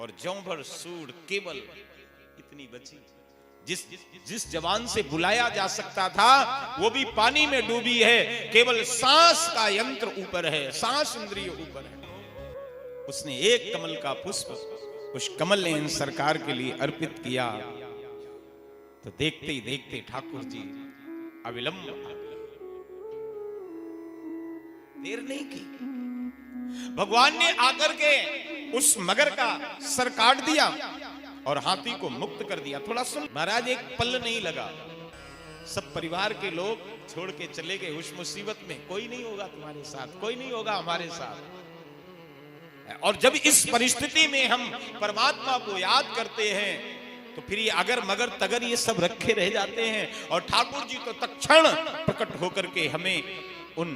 और ज्यों भर सूढ़ केवल इतनी बची। जिस जवान से बुलाया जा सकता था वो भी पानी में डूबी है, केवल सांस का यंत्र ऊपर है, सांस इंद्रिय ऊपर है। उसने एक कमल का पुष्प उस कमल ने इन सरकार के लिए अर्पित किया, तो देखते ही देखते ठाकुर जी अविलंब देर नहीं की। भगवान ने आकर के उस मगर का सर काट दिया और हाथी को मुक्त कर दिया। थोड़ा सुन महाराज, एक पल नहीं लगा, सब परिवार के लोग छोड़ के चले गए। उस मुसीबत में कोई नहीं होगा तुम्हारे साथ, कोई नहीं होगा हमारे साथ। और जब इस परिस्थिति में हम परमात्मा को याद करते हैं तो फिर ये अगर मगर तगर ये सब रखे रह जाते हैं, और ठाकुर जी तो तत्क्षण प्रकट होकर के हमें उन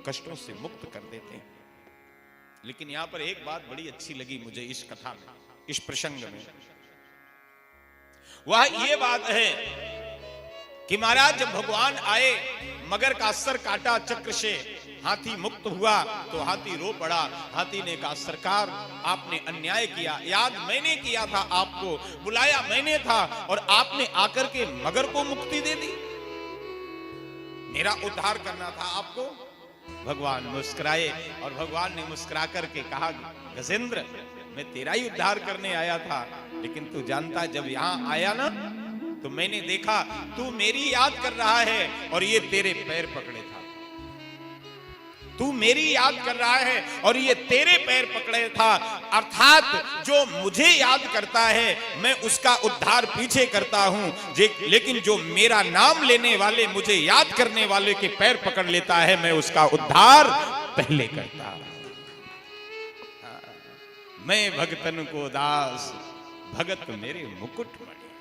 कष्टों से मुक्त कर देते हैं। लेकिन यहां पर एक बात बड़ी अच्छी लगी मुझे इस कथा में, इस प्रसंग में, वह ये बात है कि महाराज जब भगवान आए, मगर का सर काटा चक्र से, हाथी मुक्त हुआ, तो हाथी रो पड़ा। हाथी ने कहा सरकार आपने अन्याय किया, याद मैंने किया था, आपको बुलाया मैंने था, और आपने आकर के मगर को मुक्ति दे दी। मेरा उद्धार करना था आपको। भगवान मुस्कुराए और भगवान ने मुस्कुरा करके कहा गजेंद्र मैं तेरा ही उद्धार करने आया था, लेकिन तू जानता जब यहां आया ना तो मैंने देखा तू मेरी याद कर रहा है और ये तेरे पैर पकड़े था। तू मेरी याद कर रहा है और ये तेरे पैर पकड़े था, अर्थात जो मुझे याद करता है मैं उसका उद्धार पीछे करता हूं, लेकिन जो मेरा नाम लेने वाले, मुझे याद करने वाले के पैर पकड़ लेता है, मैं उसका उद्धार पहले करता हूं। मैं भगतन को दास, भगत मेरे मुकुट मणि।